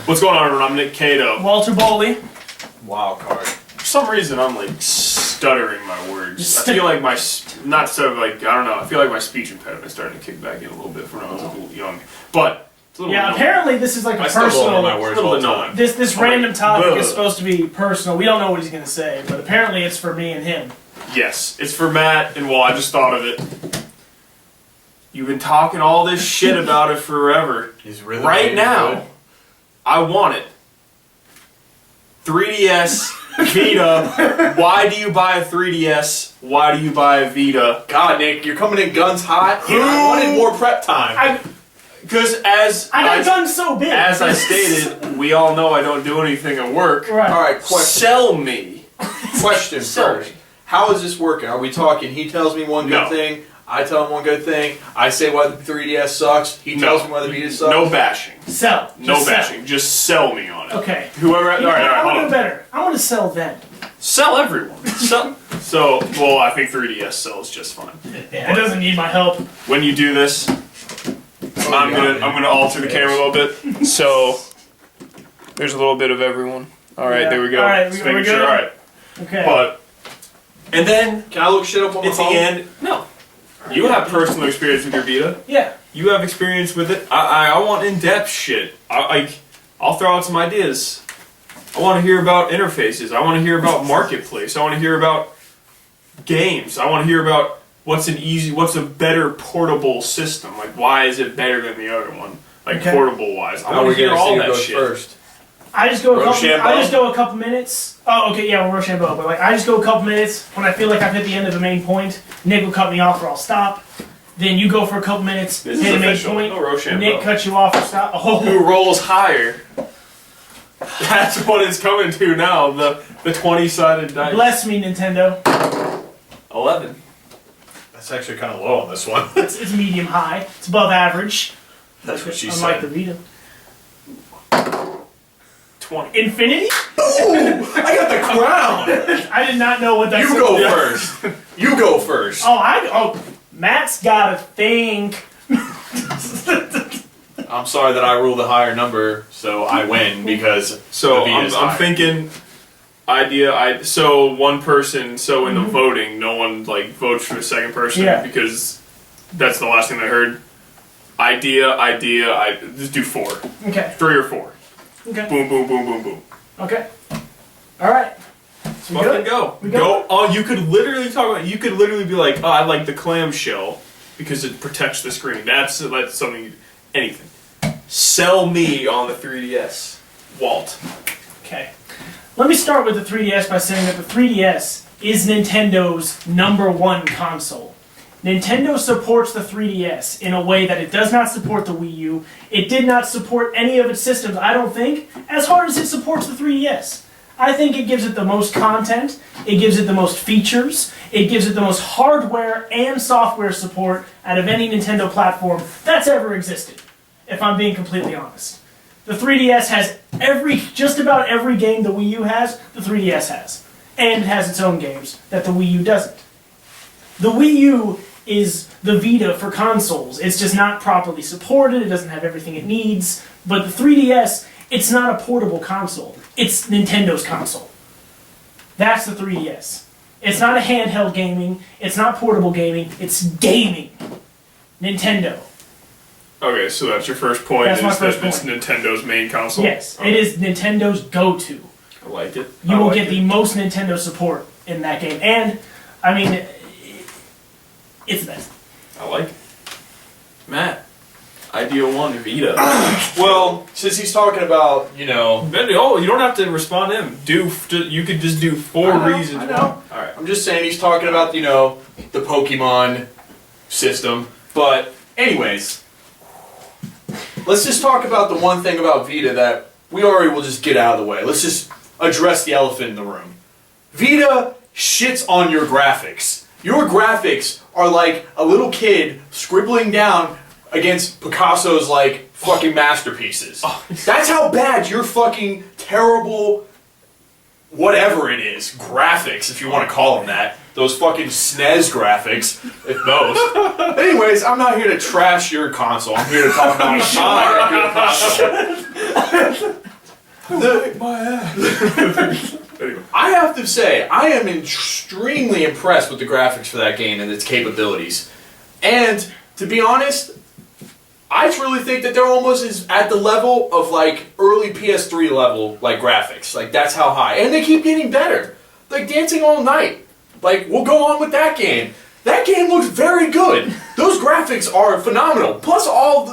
What's going on, everyone? I'm Nick Cato. Walter Bowley. Wild card. For some reason, I'm like stuttering my words. I feel like my, not so like, I don't know, I feel like my speech impediment is starting to kick back in a little bit from when I was a little young. But, it's a little yeah, apparently this is like a personal, my words all the time. This random topic is supposed to be personal. We don't know what he's going to say, but apparently it's for me and him. Yes, it's for Matt, and well, I just thought of it. You've been talking all this shit about it forever. He's really right now, good. I want it. 3DS, Vita. Why do you buy a 3DS? Why do you buy a Vita? God, Nick, you're coming in guns hot. I wanted more prep time. Because as I got guns so big. As I stated, we all know I don't do anything at work. Right. All right, question. Sell me. Question Sell first. me. How is this working? Are we talking? He tells me one good No. thing. I tell him one good thing. I say why the 3DS sucks. He tells me why the Vita sucks. No bashing. Sell. No Just bashing. Just sell me on it. Okay. Whoever. You know, All right. I Hold want to on. do better. I want to sell them. Sell everyone. So, well, I think 3DS sells just fine. Yeah, it doesn't need my help. When you do this, I'm gonna alter the camera a little bit. So there's a little bit of everyone. All right, Yeah. there we go. All right, Just we're making good? sure. All right, Okay. but and then Can I look shit up on my it's the phone? end. No, you have personal experience with your Vita. Yeah. You have experience with it. I want in-depth shit. I'll throw out some ideas. I want to hear about interfaces. I want to hear about marketplace. I want to hear about games. I want to hear about what's a better portable system. Like, why is it better than the other one? Like, Okay. portable wise. I How are want we to hear gonna all see who that goes shit. first? I just go a couple. Rochambeau? I just go a couple minutes. Oh, okay, yeah, Rochambeau. But like, I just go a couple minutes when I feel like I've hit the end of the main point. Nick will cut me off, or I'll stop. Then you go for a couple minutes, This hit is the main official. point. No Rochambeau. Nick cuts you off or stop. Oh, Who rolls higher? That's what it's coming to now. The 20-sided dice. bless me, Nintendo. 11. That's actually kind of low on this one. It's medium high. It's above average. That's what she Unlike said. the Vita. 20. Infinity? Oh, I got the crown. I did not know what that You said. go first. You go first. Oh, Matt's gotta think. I'm sorry that I rule the higher number, so I win because So the Vita's I'm higher. thinking so one person, so in the voting, no one like votes for the second person because that's the last thing I heard. Idea, just do 4. Okay. 3 or 4. Okay. Boom, boom, boom, boom, boom. Okay. All right. Let's fucking go. We Go. go? Oh, you could literally be like, oh, I like the clamshell because it protects the screen. That's something, anything. Sell me on the 3DS, Walt. Okay. Let me start with the 3DS by saying that the 3DS is Nintendo's #1 console. Nintendo supports the 3DS in a way that it does not support the Wii U. It did not support any of its systems, I don't think, as hard as it supports the 3DS. I think it gives it the most content, it gives it the most features, it gives it the most hardware and software support out of any Nintendo platform that's ever existed, if I'm being completely honest. The 3DS has just about every game the Wii U has, the 3DS has. And it has its own games that the Wii U doesn't. The Wii U is the Vita for consoles. It's just not properly supported, it doesn't have everything it needs. But the 3DS, it's not a portable console. It's Nintendo's console. That's the 3DS. It's not a handheld gaming, it's not portable gaming, it's gaming. Nintendo. Okay, so that's your first point. That's my first It's Nintendo's main console. Yes, Okay. it is Nintendo's go-to. I like it. You will get the most Nintendo support in that game. And, I mean, it's the best. I like it. Matt, Idea 1 Vita. Well, since he's talking about, Oh, you don't have to respond to him. You could just do 4 reasons. I know. All right. I'm just saying he's talking about, the Pokemon system. But, anyways, let's just talk about the one thing about Vita that we already will just get out of the way. Let's just address the elephant in the room. Vita shits on your graphics. Your graphics are like a little kid scribbling down against Picasso's, fucking masterpieces. That's how bad your fucking terrible, whatever it is, graphics, if you want to call them that. Those fucking SNES graphics, at most. Anyways, I'm not here to trash your console. I'm here to talk about my good console. my ass. Anyway. I have to say, I am extremely impressed with the graphics for that game and its capabilities. And to be honest, I truly think that they're almost at the level of like early PS3 level like graphics. Like that's how high. And they keep getting better. Like Dancing All Night. Like we'll go on with that game. That game looks very good. Those graphics are phenomenal. Plus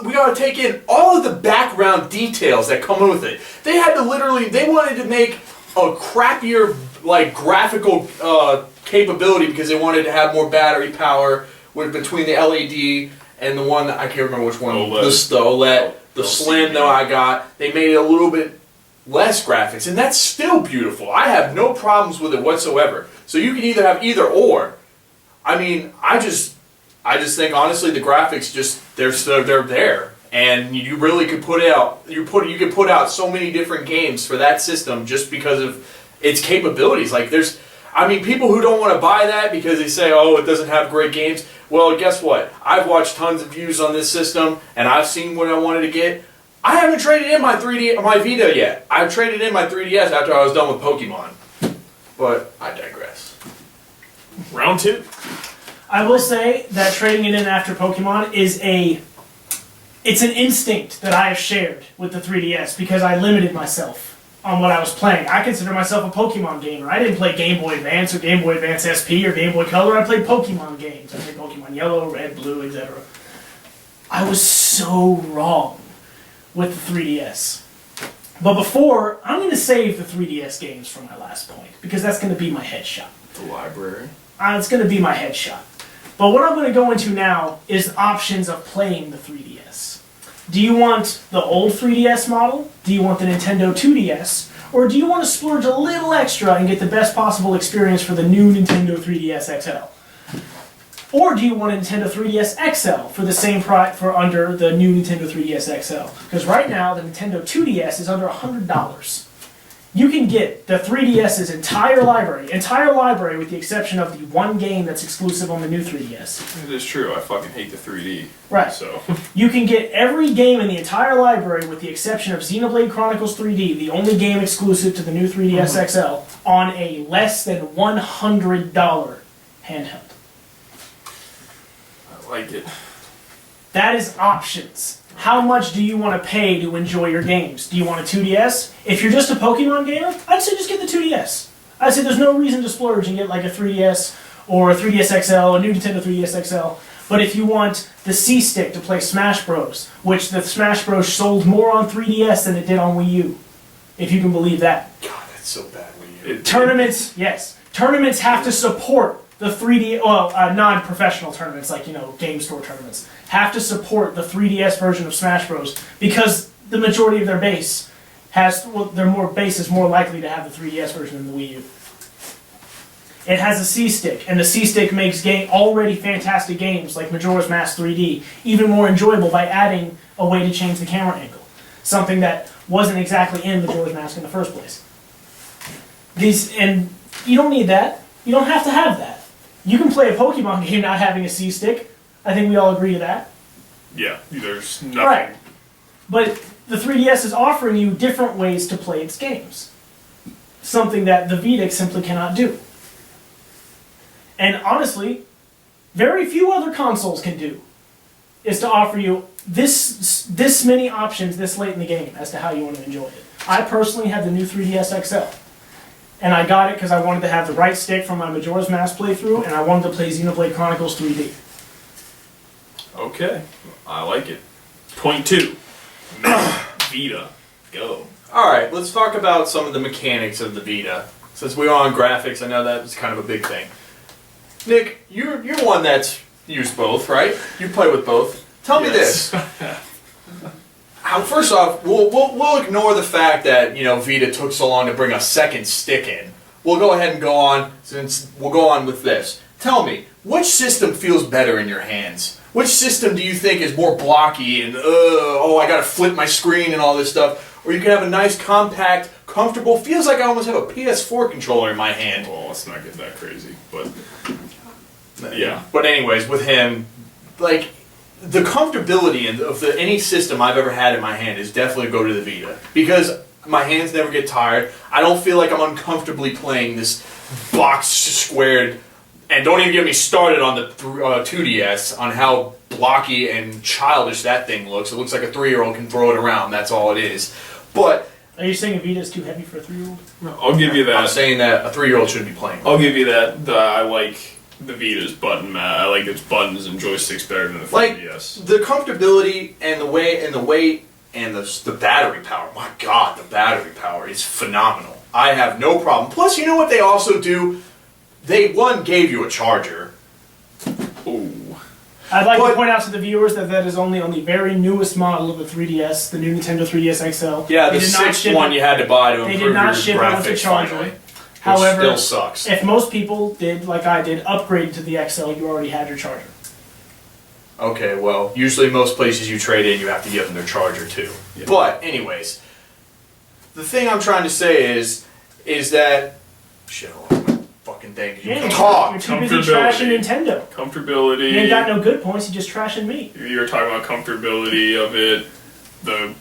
we gotta take in all of the background details that come with it. They had to literally, they wanted to make a crappier like graphical capability because they wanted to have more battery power between the LED and the one that I can't remember which one. OLED. The OLED. The LCD. Slim though I got. They made it a little bit less graphics, and that's still beautiful. I have no problems with it whatsoever. So you can either have either or. I mean, I just think honestly the graphics they're there, and you really could put out you could put out so many different games for that system just because of its capabilities. Like I mean, people who don't want to buy that because they say, oh, it doesn't have great games. Well, guess what? I've watched tons of views on this system, and I've seen what I wanted to get. I haven't traded in my my Vita yet. I've traded in my 3DS after I was done with Pokemon. But I digress. Round 2. I will say that trading it in after Pokemon is it's an instinct that I have shared with the 3DS because I limited myself on what I was playing. I consider myself a Pokemon gamer. I didn't play Game Boy Advance or Game Boy Advance SP or Game Boy Color. I played Pokemon games. I played Pokemon Yellow, Red, Blue, etc. I was so wrong with the 3DS. But before, I'm going to save the 3DS games for my last point because that's going to be my headshot. The library. It's going to be my headshot. But what I'm going to go into now is options of playing the 3DS. Do you want the old 3DS model? Do you want the Nintendo 2DS? Or do you want to splurge a little extra and get the best possible experience for the new Nintendo 3DS XL? Or do you want a Nintendo 3DS XL for the same price for under the new Nintendo 3DS XL? Because right now the Nintendo 2DS is under $100. You can get the 3DS's entire library with the exception of the one game that's exclusive on the new 3DS. It is true. I fucking hate the 3D. Right. So. You can get every game in the entire library with the exception of Xenoblade Chronicles 3D, the only game exclusive to the new 3DS XL, on a less than $100 handheld. I like it. That is options. How much do you want to pay to enjoy your games? Do you want a 2DS? If you're just a Pokemon gamer, I'd say just get the 2DS. I'd say there's no reason to splurge and get like a 3DS or a 3DS XL, a new Nintendo 3DS XL. But if you want the C-Stick to play Smash Bros., which the Smash Bros. Sold more on 3DS than it did on Wii U, if you can believe that. God, that's so bad Wii U. Tournaments, yes. Tournaments have to support the 3D, non-professional tournaments, like, game store tournaments, have to support the 3DS version of Smash Bros. Because the majority of their base is more likely to have the 3DS version than the Wii U. It has a C-Stick, and the C-Stick makes already fantastic games like Majora's Mask 3D even more enjoyable by adding a way to change the camera angle. Something that wasn't exactly in Majora's Mask in the first place. And you don't need that. You don't have to have that. You can play a Pokemon game not having a C-Stick. I think we all agree to that. Yeah, there's nothing. Right. But the 3DS is offering you different ways to play its games. Something that the Vita simply cannot do. And honestly, very few other consoles can do, is to offer you this many options this late in the game as to how you want to enjoy it. I personally have the new 3DS XL. And I got it because I wanted to have the right stick for my Majora's Mask playthrough, and I wanted to play Xenoblade Chronicles 3D. Okay, I like it. Point 2. Vita. Go. Alright, let's talk about some of the mechanics of the Vita. Since we're on graphics, I know that's kind of a big thing. Nick, you're one that's used both, right? You play with both. Tell me this. First off, we'll ignore the fact that Vita took so long to bring a second stick in. We'll go ahead and go on with this. Tell me, which system feels better in your hands? Which system do you think is more blocky and I gotta flip my screen and all this stuff? Or you can have a nice, compact, comfortable, feels like I almost have a PS4 controller in my hand. Well, let's not get that crazy, but yeah. But anyways, with him, like, the comfortability of any system I've ever had in my hand is definitely go to the Vita. Because My hands never get tired. I don't feel like I'm uncomfortably playing this box squared. And don't even get me started on the 2DS, on how blocky and childish that thing looks. It looks like a 3-year-old can throw it around. That's all it is. But are you saying a Vita is too heavy for a 3-year-old? No, I'll give you that. I'm saying that a 3-year-old shouldn't be playing. I'll give you that. I like the Vita's button. I like its buttons and joysticks better than the 3DS. Like the comfortability and the weight and the battery power. My God, the battery power is phenomenal. I have no problem. Plus, you know what they also do? They gave you a charger. Ooh. I'd like to point out to the viewers that is only on the very newest model of the 3DS, the new Nintendo 3DS XL. Yeah, the 6th one you had to buy to improve your graphics. They did not ship it with a charger. Finally, However, still sucks. If most people did, like I did, upgrade to the XL, you already had your charger. Okay, well, usually most places you trade in, you have to give them their charger too. Yeah. But, anyways, the thing I'm trying to say is that... Shit, hold on, my fucking thing. Yeah, Talk! You're too busy trashing Nintendo. Comfortability. You ain't got no good points, you just trashing me. You were talking about comfortability of it. The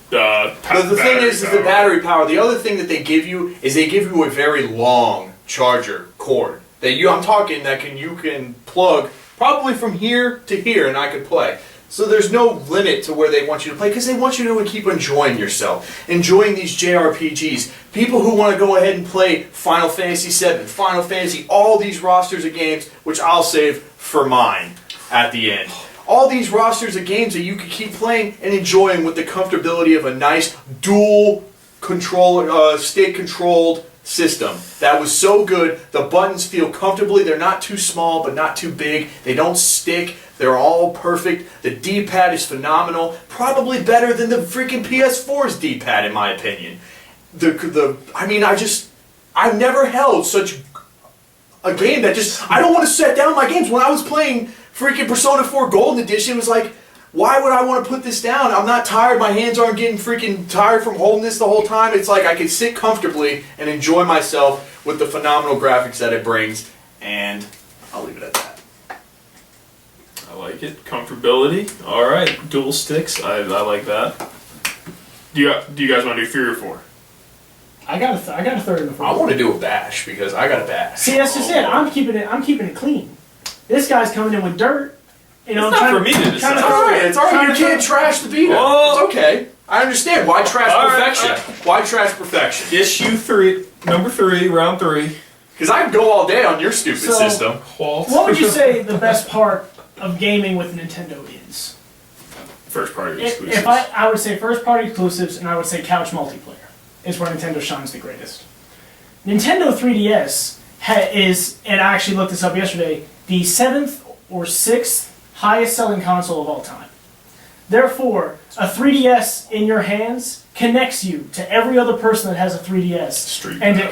thing is the battery power. The other thing that they give you is they give you a very long charger cord. I'm talking that you can plug probably from here to here and I could play. So there's no limit to where they want you to play because they want you to keep enjoying yourself. Enjoying these JRPGs. People who want to go ahead and play Final Fantasy VII, Final Fantasy, all these rosters of games, which I'll save for mine at the end. All these rosters of games that you can keep playing and enjoying with the comfortability of a nice dual controller, state controlled system. That was so good. The buttons feel comfortably. They're not too small, but not too big. They don't stick. They're all perfect. The D-pad is phenomenal. Probably better than the freaking PS4's D-pad, in my opinion. I've never held such a game that I don't want to set down my games. When I was playing freaking Persona 4 Golden Edition, it was like, why would I want to put this down? I'm not tired. My hands aren't getting freaking tired from holding this the whole time. It's like I can sit comfortably and enjoy myself with the phenomenal graphics that it brings. And I'll leave it at that. I like it. Comfortability. All right. Dual sticks. I like that. Do you guys want to do 3 or 4? I got a third and a fourth. I want to do a bash because I got a bash. See, that's just it. I'm keeping it clean. This guy's coming in with dirt. You know, it's not for me to decide. It's alright. It's alright. You can't trash the Vita. Oh. It's okay. I understand. Why trash perfection? Why trash perfection? Issue 3, number 3, round 3. Because I can go all day on your stupid system. Walt. What would you say the best part of gaming with Nintendo is? First party exclusives. If I would say first party exclusives, and I would say couch multiplayer is where Nintendo shines the greatest. Nintendo 3DS is, and I actually looked this up yesterday, the 7th or 6th highest selling console of all time. Therefore, a 3DS in your hands connects you to every other person that has a 3DS.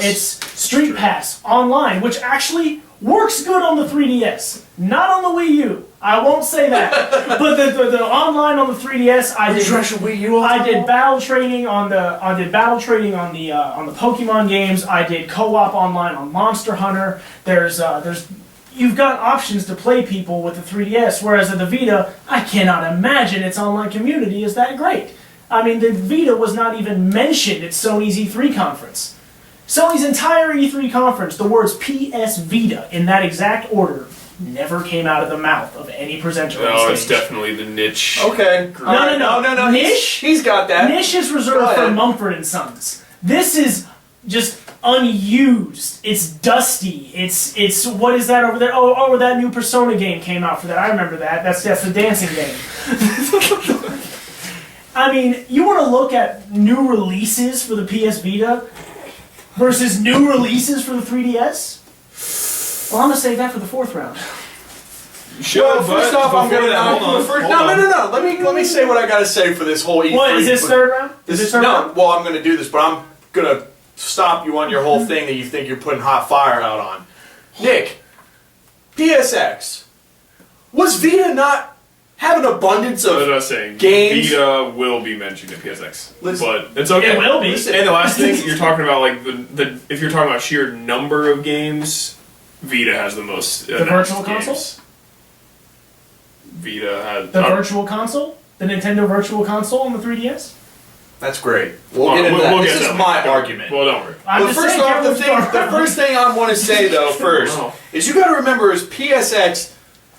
It's Street Pass online, which actually works good on the 3DS, not on the Wii U. I won't say that, but the online on the 3DS, I did battle trading on the Pokemon games. I did co-op online on Monster Hunter. You've got options to play people with the 3DS, whereas at the Vita, I cannot imagine its online community is that great. I mean, the Vita was not even mentioned at Sony's E3 conference. Sony's entire E3 conference, the words PS Vita in that exact order never came out of the mouth of any presenter on stage. No, it's definitely the niche. Okay. No. Niche? He's got that. Niche is reserved for Mumford & Sons. This is just unused. It's dusty. It's what is that over there? Oh, that new Persona game came out for that. I remember that. That's the dancing game. I mean, you want to look at new releases for the PS Vita versus new releases for the 3DS? Well, I'm gonna save that for the 4th round. Sure, first off, I'm gonna No. Let me say what I gotta say for this whole E3. What is this 3rd round? Round? Well, I'm gonna do this, but I'm gonna stop you on your whole thing that you think you're putting hot fire out on. Nick, PSX. Was Vita not have an abundance of games? Vita will be mentioned in PSX, but it's okay. It will be. And the last thing you're talking about, like if you're talking about sheer number of games, Vita has the most. The virtual console. Vita has the virtual console, the Nintendo Virtual Console on the 3DS. That's great. We'll get into that. We'll This get is that my one. argument. Well, don't worry. I'm But just first saying, off, the Kevin's first thing I want to say though first Oh. is you got to remember is PSX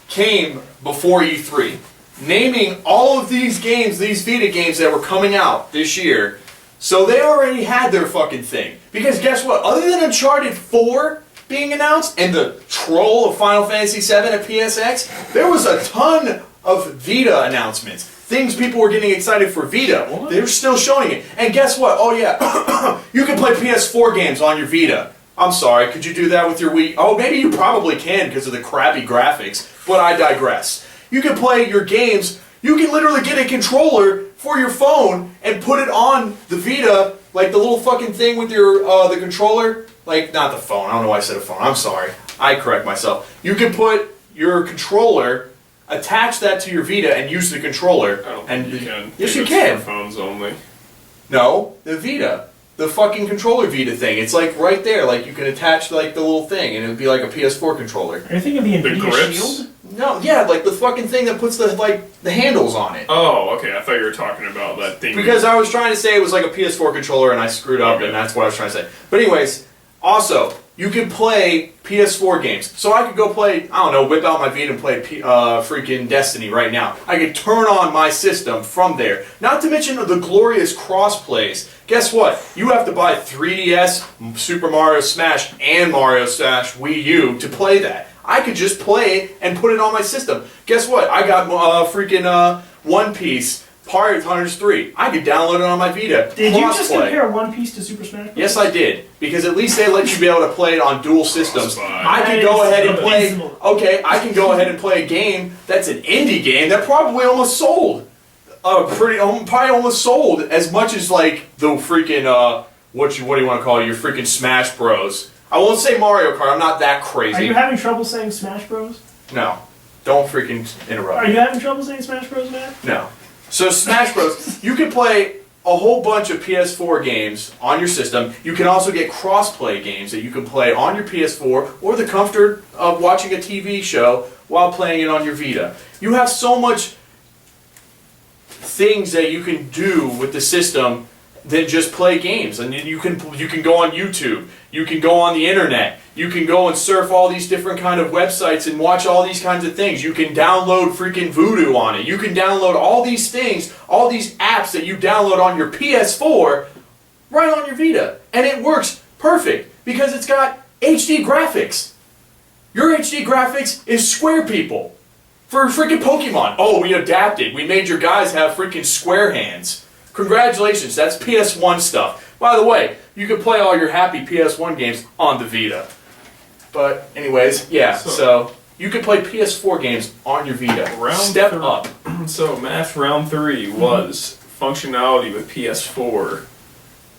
came before E3, naming all of these games, these Vita games that were coming out this year. So they already had their fucking thing. Because guess what? Other than Uncharted 4 being announced and the troll of Final Fantasy 7 at PSX, there was a ton of Vita announcements. Things people were getting excited for Vita. What? They were still showing it. And guess what? Oh yeah, you can play PS4 games on your Vita. I'm sorry, could you do that with your Wii? Oh, maybe you probably can because of the crappy graphics, but I digress. You can play your games, you can literally get a controller for your phone and put it on the Vita, like the little fucking thing with your, the controller. Like, not the phone, I don't know why I said a phone, I'm sorry. I correct myself. You can put your controller, attach that to your Vita and use the controller. I don't and think you can. Yes, I you think it's can. for phones only. No, the Vita. The fucking controller Vita thing. It's like right there, like you can attach like the little thing and it would be like a PS4 controller. Are you thinking of the The NVIDIA grips? Shield? No, yeah, like the fucking thing that puts the the handles on it. Oh, okay. I thought you were talking about that thing. Because I was trying to say it was like a PS4 controller and I screwed up Okay. and that's what I was trying to say. But anyways, also, you can play PS4 games. So I could go play, I don't know, whip out my Vita and play freaking Destiny right now. I could turn on my system from there. Not to mention the glorious cross-plays. Guess what? You have to buy 3DS, Super Mario Smash, and Mario Smash Wii U to play that. I could just play and put it on my system. Guess what? I got freaking One Piece, Pirate Hunters 3. I could download it on my Vita. Did you just Crossplay. compare One Piece to Super Smash Bros.? Yes, I did. Because at least they let you be able to play it on dual systems. Crossplay. I can That go is ahead and play. abysmal. Okay, I can go ahead and play a game that's an indie game that probably almost sold. Probably almost sold as much as like the freaking what do you want to call it? Your freaking Smash Bros. I won't say Mario Kart. I'm not that crazy. Are you having trouble saying Smash Bros? No, don't freaking interrupt. Are you having trouble saying Smash Bros, Matt? No. So Smash Bros. You can play a whole bunch of PS4 games on your system. You can also get cross-play games that you can play on your PS4 or the comfort of watching a TV show while playing it on your Vita. You have so much things that you can do with the system than just play games. And you can go on YouTube. You can go on the internet. You can go and surf all these different kind of websites and watch all these kinds of things. You can download freaking Voodoo on it. You can download all these things, all these apps that you download on your PS4 right on your Vita. And it works perfect because it's got HD graphics. Your HD graphics is square people. For freaking Pokemon. Oh, we adapted. We made your guys have freaking square hands. Congratulations, that's PS1 stuff. By the way, you can play all your happy PS1 games on the Vita. But anyways, yeah, so you can play PS4 games on your Vita. Step up. So, Math Round 3 was functionality with PS4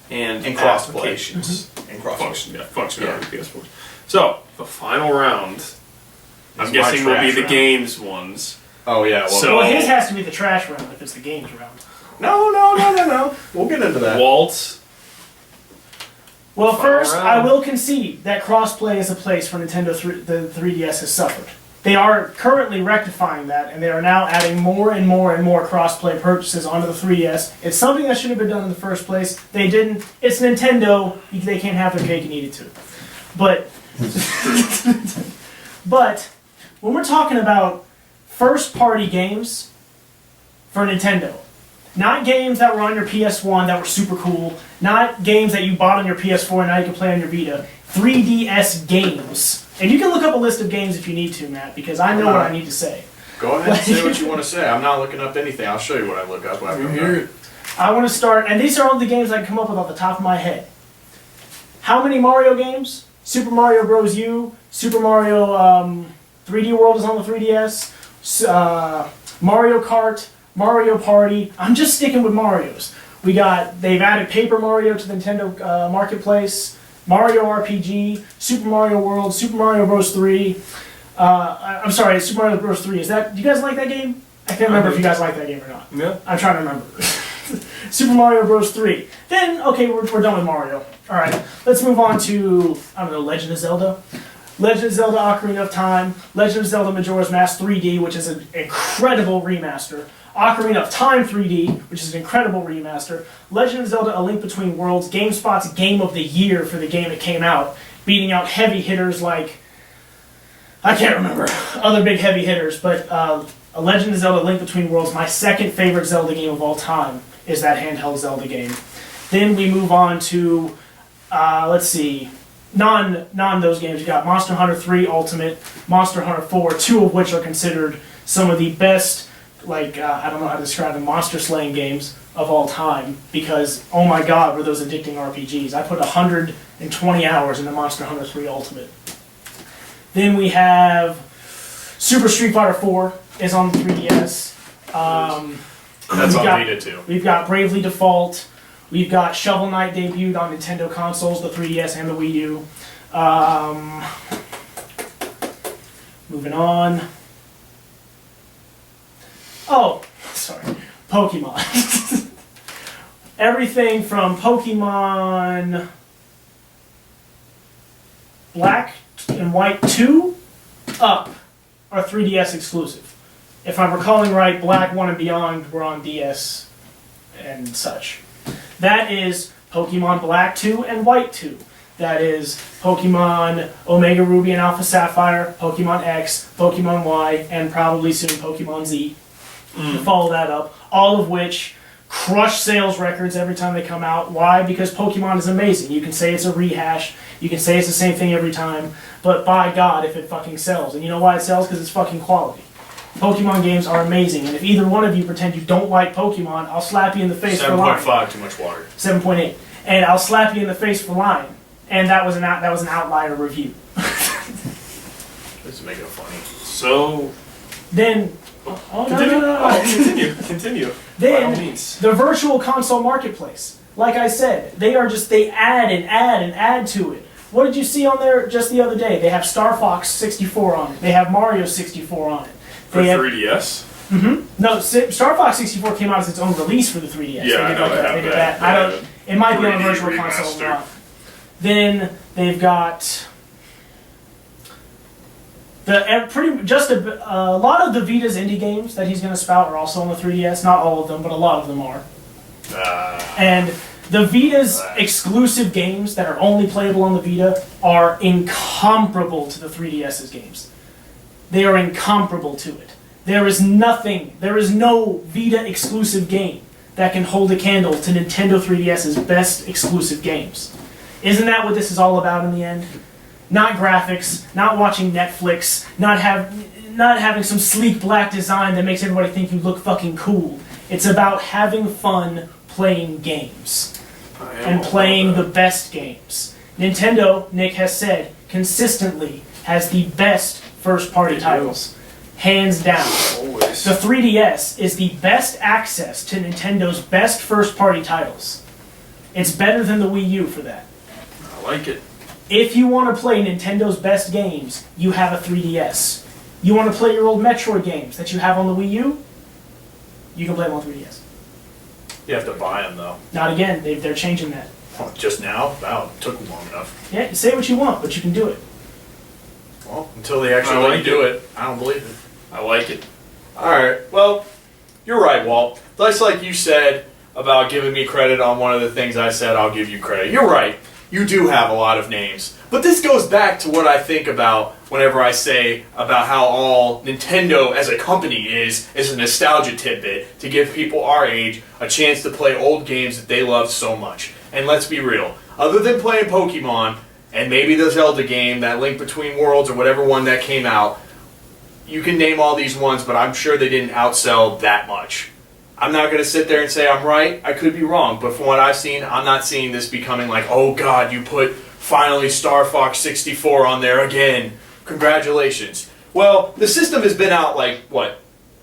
and crossplay. applications. And cross. Functionality with PS4. So, the final round, I'm my guessing will be trash the round. games ones. Oh yeah, well, So- Well, his has to be the trash round if it's the games round. no. We'll get into that. Walt. Well, Final first, round. I will concede that crossplay is a place where the 3DS has suffered. They are currently rectifying that, and they are now adding more and more and more crossplay purchases onto the 3DS. It's something that should have been done in the first place. They didn't. It's Nintendo. They can't have their cake and eat it too. But, but when we're talking about first-party games for Nintendo, not games that were on your PS1 that were super cool, not games that you bought on your PS4 and now you can play on your Vita, 3DS games. And you can look up a list of games if you need to, Matt, because I know what I need to say. Go ahead and say what you want to say. I'm not looking up anything. I'll show you what I look up after I'm done. I want to start, and these are all the games I can come up with off the top of my head. How many Mario games? Super Mario Bros. U, Super Mario 3D World is on the 3DS, Mario Kart, Mario Party. I'm just sticking with Marios. They've added Paper Mario to the Nintendo Marketplace, Mario RPG, Super Mario World, Super Mario Bros. 3. I'm sorry, Super Mario Bros. 3. Do you guys like that game? I can't remember if you guys like that game or not. Yeah. I'm trying to remember. Super Mario Bros. 3. Then, okay, we're done with Mario. Alright, let's move on to, I don't know, Legend of Zelda. Legend of Zelda Ocarina of Time, Legend of Zelda Majora's Mask 3D, which is an incredible remaster. Ocarina of Time 3D, which is an incredible remaster. Legend of Zelda: A Link Between Worlds, GameSpot's Game of the Year for the game it came out, beating out heavy hitters like, I can't remember, other big heavy hitters, but A Legend of Zelda: A Link Between Worlds, my second favorite Zelda game of all time, is that handheld Zelda game. Then we move on to, let's see, non those games. You got Monster Hunter 3 Ultimate, Monster Hunter 4, two of which are considered some of the best, like, I don't know how to describe them, monster slaying games of all time, because, oh my god, were those addicting RPGs. I put 120 hours into Monster Hunter 3 Ultimate. Then we have Super Street Fighter 4 is on the 3DS. That's on Vita too. We've got Bravely Default. We've got Shovel Knight debuted on Nintendo consoles, the 3DS and the Wii U. Moving on. Oh, sorry. Pokemon. Everything from Pokemon Black and White 2 up are 3DS exclusive. If I'm recalling right, Black 1 and Beyond were on DS and such. That is Pokemon Black 2 and White 2. That is Pokemon Omega Ruby and Alpha Sapphire, Pokemon X, Pokemon Y, and probably soon Pokemon Z. To follow that up, all of which crush sales records every time they come out. Why? Because Pokemon is amazing. You can say it's a rehash, you can say it's the same thing every time, but by God, if it fucking sells. And you know why it sells? Because it's fucking quality. Pokemon games are amazing, and if either one of you pretend you don't like Pokemon, I'll slap you in the face for lying. 7.5, too much water. 7.8. And I'll slap you in the face for lying. And that was an outlier review. This is making it funny. So Then... Oh, no. Continue. Then, by all means. the virtual console marketplace. Like I said, they add and add and add to it. What did you see on there just the other day? They have Star Fox 64 on it. They have Mario 64 on it. For 3DS? Mm-hmm. No, Star Fox 64 came out as its own release for the 3DS. Yeah, they did that. It might be on a virtual console or not. Then they've got... a lot of the Vita's indie games that he's going to spout are also on the 3DS. Not all of them, but a lot of them are. And the Vita's exclusive games that are only playable on the Vita are incomparable to the 3DS's games. They are incomparable to it. There is no Vita exclusive game that can hold a candle to Nintendo 3DS's best exclusive games. Isn't that what this is all about in the end? Not graphics, not watching Netflix, not having some sleek black design that makes everybody think you look fucking cool. It's about having fun playing games. And playing the best games. Nintendo, Nick has said, consistently has the best first-party titles. Hands down. Always. The 3DS is the best access to Nintendo's best first-party titles. It's better than the Wii U for that. I like it. If you want to play Nintendo's best games, you have a 3DS. You want to play your old Metroid games that you have on the Wii U, you can play them on 3DS. You have to buy them, though. Not again. They're changing that. Oh, just now? Wow, it took long enough. Yeah, say what you want, but you can do it. Well, until they actually let you do it, I don't believe it. I like it. Alright, well, you're right, Walt. Just like you said about giving me credit on one of the things I said, I'll give you credit. You're right. You do have a lot of names. But this goes back to what I think about whenever I say about how all Nintendo as a company is a nostalgia tidbit to give people our age a chance to play old games that they love so much. And let's be real, other than playing Pokemon, and maybe the Zelda game, that Link Between Worlds, or whatever one that came out, you can name all these ones, but I'm sure they didn't outsell that much. I'm not going to sit there and say I'm right. I could be wrong, but from what I've seen, I'm not seeing this becoming like, oh God, you put finally Star Fox 64 on there again. Congratulations. Well, the system has been out like, what?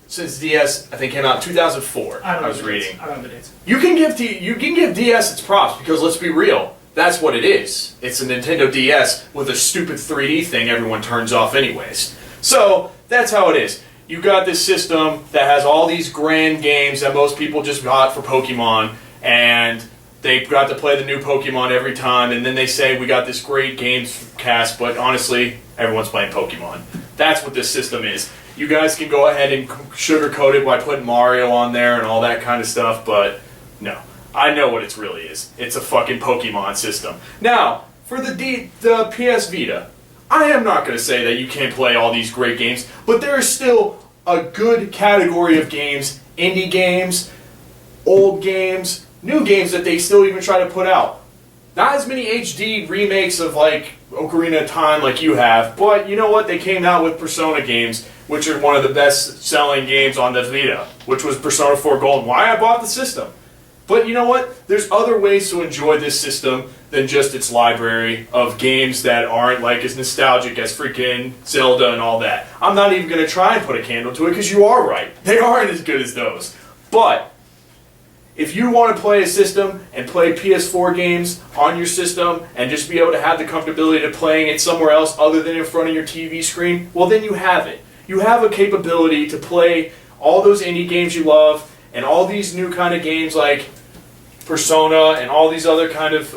Since DS, I think, came out in 2004. I was reading. I don't know the dates. You can give DS its props, because let's be real, that's what it is. It's a Nintendo DS with a stupid 3D thing everyone turns off anyways. So, that's how it is. You got this system that has all these grand games that most people just got for Pokemon, and they got to play the new Pokemon every time, and then they say, we got this great games cast, but honestly, everyone's playing Pokemon. That's what this system is. You guys can go ahead and sugarcoat it by putting Mario on there and all that kind of stuff, but no. I know what it really is. It's a fucking Pokemon system. Now, for the PS Vita, I am not going to say that you can't play all these great games, but there is still a good category of games, indie games, old games, new games that they still even try to put out. Not as many HD remakes of like Ocarina of Time like you have, but you know what? They came out with Persona games, which are one of the best selling games on the Vita, which was Persona 4 Gold. Why I bought the system. But you know what? There's other ways to enjoy this system than just its library of games that aren't like as nostalgic as freaking Zelda and all that. I'm not even going to try and put a candle to it because you are right. They aren't as good as those. But if you want to play a system and play PS4 games on your system and just be able to have the comfortability of playing it somewhere else other than in front of your TV screen, well then you have it. You have a capability to play all those indie games you love and all these new kind of games like Persona and all these other kind of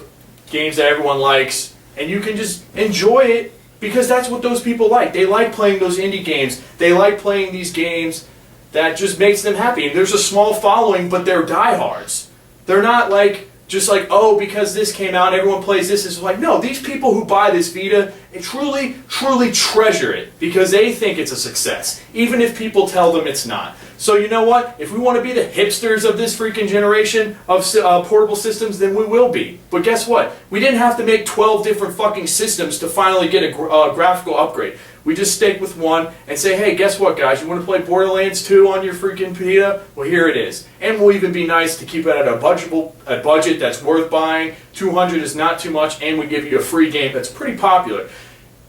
games that everyone likes, and you can just enjoy it because that's what those people like. They like playing those indie games. They like playing these games that just makes them happy. And there's a small following, but they're diehards. They're not like just like, oh, because this came out, everyone plays this. It's like, no, these people who buy this Vita truly, truly treasure it because they think it's a success, even if people tell them it's not. So you know what? If we want to be the hipsters of this freaking generation of portable systems, then we will be. But guess what? We didn't have to make 12 different fucking systems to finally get a graphical upgrade. We just stick with one and say, hey, guess what, guys? You want to play Borderlands 2 on your freaking Vita? Well, here it is. And we'll even be nice to keep it at a budget that's worth buying. $200 is not too much, and we give you a free game that's pretty popular.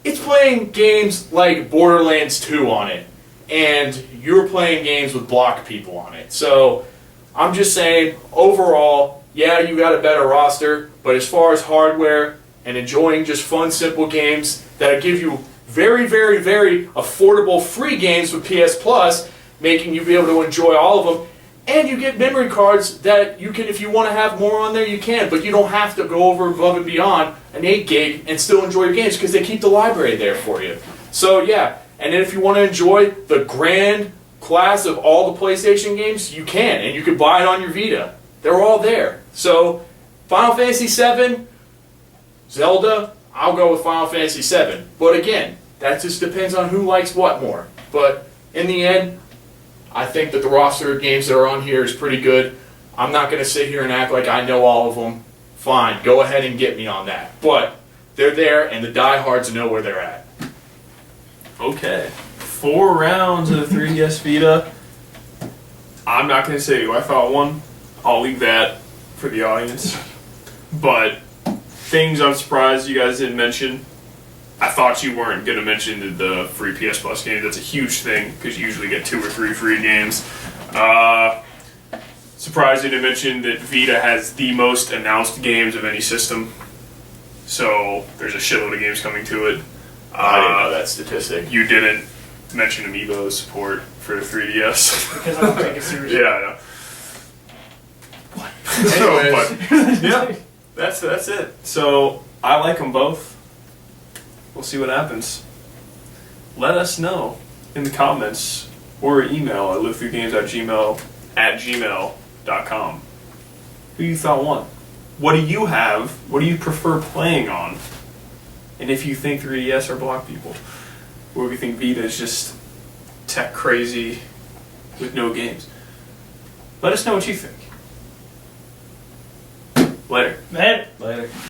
It's playing games like Borderlands 2 on it, and you're playing games with block people on it. So I'm just saying, overall, yeah, you got a better roster, but as far as hardware and enjoying just fun, simple games that give you very, very, very affordable free games with PS Plus, making you be able to enjoy all of them. And you get memory cards that you can, if you want to have more on there, you can. But you don't have to go over above and beyond an 8 gig and still enjoy your games because they keep the library there for you. So yeah, and then if you want to enjoy the grand class of all the PlayStation games, you can. And you can buy it on your Vita. They're all there. So Final Fantasy VII, Zelda, I'll go with Final Fantasy VII. But again, that just depends on who likes what more. But in the end, I think that the roster of games that are on here is pretty good. I'm not going to sit here and act like I know all of them. Fine, go ahead and get me on that. But they're there, and the diehards know where they're at. Okay. 4 rounds of the 3DS Vita. I'm not going to say who I thought won. I'll leave that for the audience. But things I'm surprised you guys didn't mention. I thought you weren't going to mention the free PS Plus games. That's a huge thing because you usually get 2 or 3 free games. Surprised you didn't mention that Vita has the most announced games of any system. So there's a shitload of games coming to it. I didn't know that statistic. You didn't mention Amiibo support for the 3DS. Because I don't take it seriously. Yeah, I know. What? But, yeah, that's it. So I like them both. We'll see what happens. Let us know in the comments or email at livethroughgames@gmail.com who you thought won. What do you have? What do you prefer playing on? And if you think 3DS are block people, or if you think Vita is just tech crazy with no games, let us know what you think. Later. Man. Later.